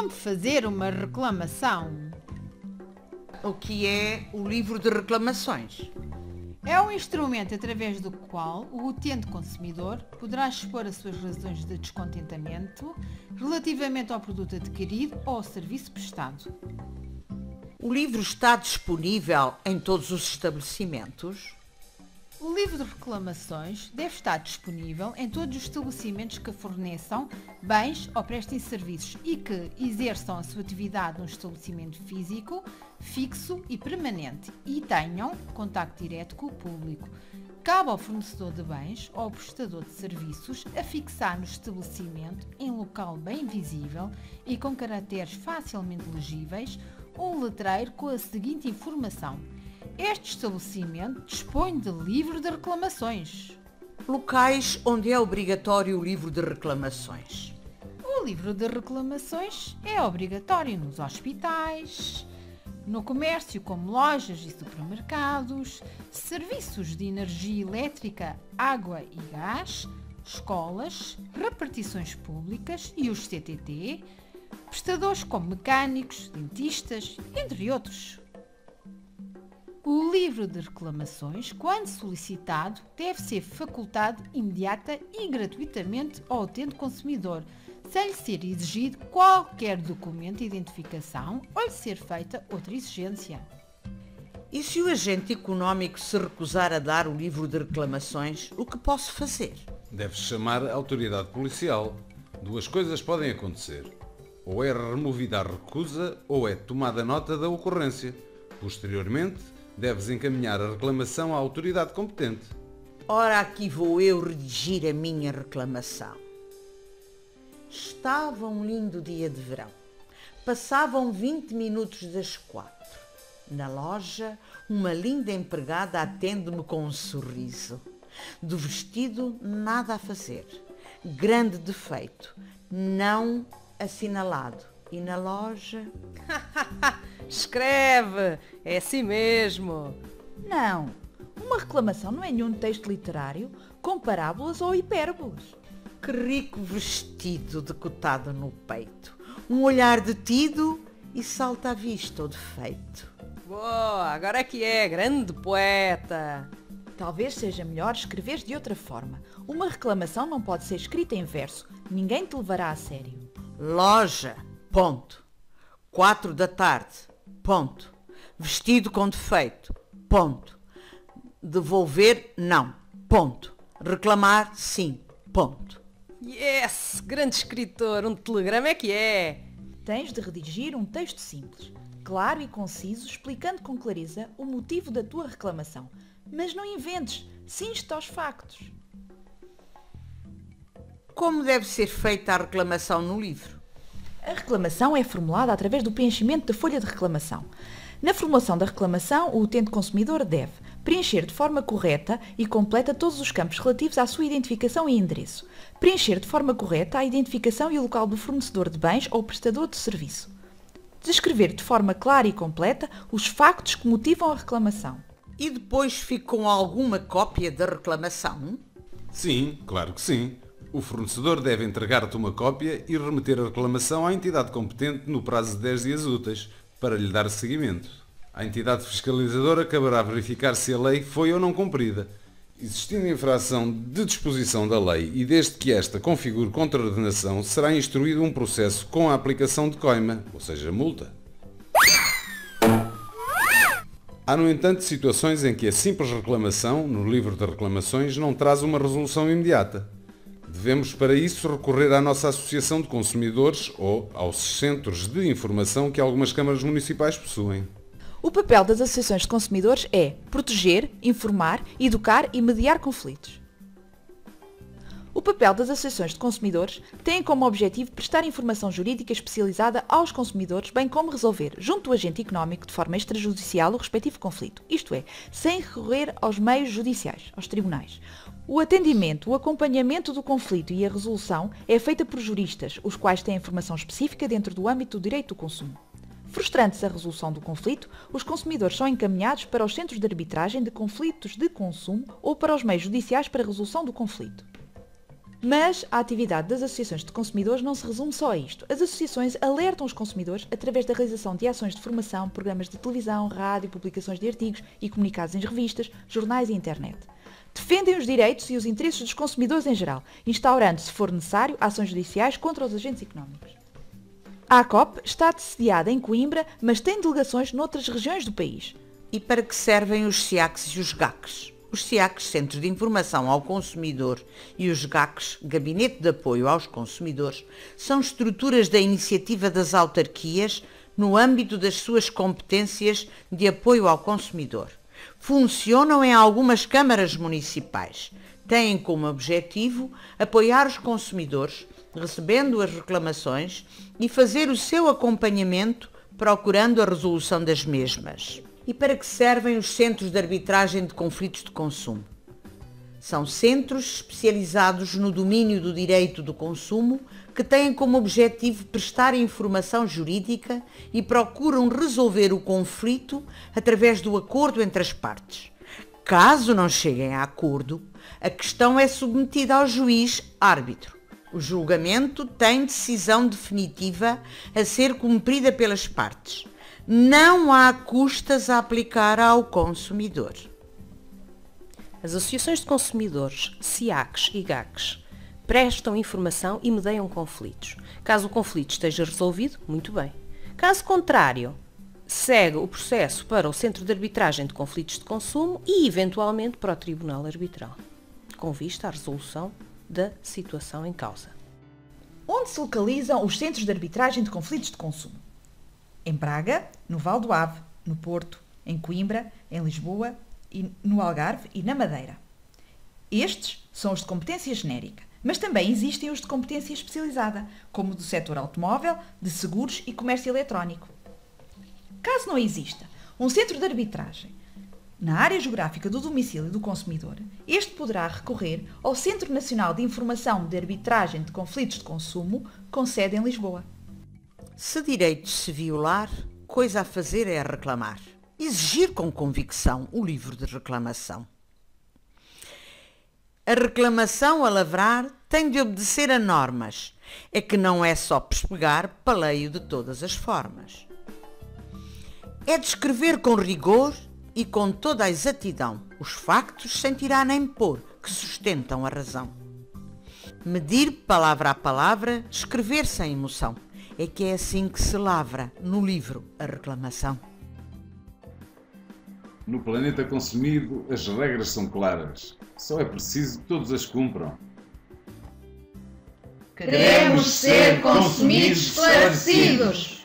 Como fazer uma reclamação? O que é o livro de reclamações? É um instrumento através do qual o utente consumidor poderá expor as suas razões de descontentamento relativamente ao produto adquirido ou ao serviço prestado. O livro está disponível em todos os estabelecimentos? O livro de reclamações deve estar disponível em todos os estabelecimentos que forneçam bens ou prestem serviços e que exerçam a sua atividade num estabelecimento físico, fixo e permanente e tenham contacto direto com o público. Cabe ao fornecedor de bens ou ao prestador de serviços afixar no estabelecimento, em local bem visível e com caracteres facilmente legíveis, um letreiro com a seguinte informação: este estabelecimento dispõe de livro de reclamações. Locais onde é obrigatório o livro de reclamações. O livro de reclamações é obrigatório nos hospitais, no comércio como lojas e supermercados, serviços de energia elétrica, água e gás, escolas, repartições públicas e os CTT, prestadores como mecânicos, dentistas, entre outros. O livro de reclamações, quando solicitado, deve ser facultado imediata e gratuitamente ao utente consumidor, sem lhe ser exigido qualquer documento de identificação ou lhe ser feita outra exigência. E se o agente económico se recusar a dar o livro de reclamações, o que posso fazer? Deve chamar a autoridade policial. Duas coisas podem acontecer. Ou é removida a recusa ou é tomada nota da ocorrência. Posteriormente, deves encaminhar a reclamação à autoridade competente. Ora, aqui vou eu redigir a minha reclamação. Estava um lindo dia de verão. Passavam 20 minutos das 4. Na loja, uma linda empregada atende-me com um sorriso. Do vestido, nada a fazer. Grande defeito, não assinalado. E na loja... Escreve! É assim mesmo! Não, uma reclamação não é nenhum texto literário com parábolas ou hipérboles. Que rico vestido decotado no peito. Um olhar detido e salta à vista o defeito. Boa, agora é que é, grande poeta! Talvez seja melhor escreveres de outra forma. Uma reclamação não pode ser escrita em verso. Ninguém te levará a sério. Loja, ponto. 4 da tarde, ponto. Vestido com defeito, ponto. Devolver, não, ponto. Reclamar, sim, ponto. Yes! Grande escritor! Um telegrama é que é! Tens de redigir um texto simples, claro e conciso, explicando com clareza o motivo da tua reclamação. Mas não inventes, cinge-te aos factos. Como deve ser feita a reclamação no livro? A reclamação é formulada através do preenchimento da folha de reclamação. Na formulação da reclamação, o utente consumidor deve preencher de forma correta e completa todos os campos relativos à sua identificação e endereço. Preencher de forma correta a identificação e o local do fornecedor de bens ou prestador de serviço. Descrever de forma clara e completa os factos que motivam a reclamação. E depois fico com alguma cópia da reclamação? Sim, claro que sim. O fornecedor deve entregar-te uma cópia e remeter a reclamação à entidade competente no prazo de 10 dias úteis, para lhe dar seguimento. A entidade fiscalizadora caberá verificar se a lei foi ou não cumprida. Existindo infração de disposição da lei e desde que esta configure contraordenação, será instruído um processo com a aplicação de coima, ou seja, multa. Há, no entanto, situações em que a simples reclamação, no livro de reclamações, não traz uma resolução imediata. Devemos, para isso, recorrer à nossa Associação de Consumidores ou aos centros de informação que algumas câmaras municipais possuem. O papel das associações de consumidores é proteger, informar, educar e mediar conflitos. O papel das associações de consumidores tem como objetivo prestar informação jurídica especializada aos consumidores, bem como resolver, junto do agente económico, de forma extrajudicial, o respectivo conflito, isto é, sem recorrer aos meios judiciais, aos tribunais. O atendimento, o acompanhamento do conflito e a resolução é feita por juristas, os quais têm formação específica dentro do âmbito do direito do consumo. Frustrante-se a resolução do conflito, os consumidores são encaminhados para os centros de arbitragem de conflitos de consumo ou para os meios judiciais para a resolução do conflito. Mas a atividade das associações de consumidores não se resume só a isto. As associações alertam os consumidores através da realização de ações de formação, programas de televisão, rádio, publicações de artigos e comunicados em revistas, jornais e internet. Defendem os direitos e os interesses dos consumidores em geral, instaurando, se for necessário, ações judiciais contra os agentes económicos. A ACOP está sediada em Coimbra, mas tem delegações noutras regiões do país. E para que servem os SIACs e os GACs? Os SIACs, Centros de Informação ao Consumidor, e os GACs, Gabinete de Apoio aos Consumidores, são estruturas da iniciativa das autarquias no âmbito das suas competências de apoio ao consumidor. Funcionam em algumas câmaras municipais. Têm como objetivo apoiar os consumidores, recebendo as reclamações e fazer o seu acompanhamento, procurando a resolução das mesmas. E para que servem os Centros de Arbitragem de Conflitos de Consumo? São centros especializados no domínio do direito do consumo que têm como objetivo prestar informação jurídica e procuram resolver o conflito através do acordo entre as partes. Caso não cheguem a acordo, a questão é submetida ao juiz árbitro. O julgamento tem decisão definitiva a ser cumprida pelas partes. Não há custas a aplicar ao consumidor. As associações de consumidores, SIACs e GACs, prestam informação e mediam conflitos. Caso o conflito esteja resolvido, muito bem. Caso contrário, segue o processo para o Centro de Arbitragem de Conflitos de Consumo e, eventualmente, para o Tribunal Arbitral, com vista à resolução da situação em causa. Onde se localizam os Centros de Arbitragem de Conflitos de Consumo? Em Braga, no Val do Ave, no Porto, em Coimbra, em Lisboa, e no Algarve e na Madeira. Estes são os de competência genérica, mas também existem os de competência especializada, como do setor automóvel, de seguros e comércio eletrónico. Caso não exista um centro de arbitragem na área geográfica do domicílio do consumidor, este poderá recorrer ao Centro Nacional de Informação de Arbitragem de Conflitos de Consumo, com sede em Lisboa. Se direito se violar, coisa a fazer é reclamar. Exigir com convicção o livro de reclamação. A reclamação a lavrar tem de obedecer a normas. É que não é só pespegar paleio de todas as formas. É descrever com rigor e com toda a exatidão os factos sem tirar nem pôr que sustentam a razão. Medir palavra a palavra, escrever sem emoção. É que é assim que se lavra no livro a reclamação. No planeta consumido, as regras são claras. Só é preciso que todos as cumpram. Queremos ser consumidos esclarecidos.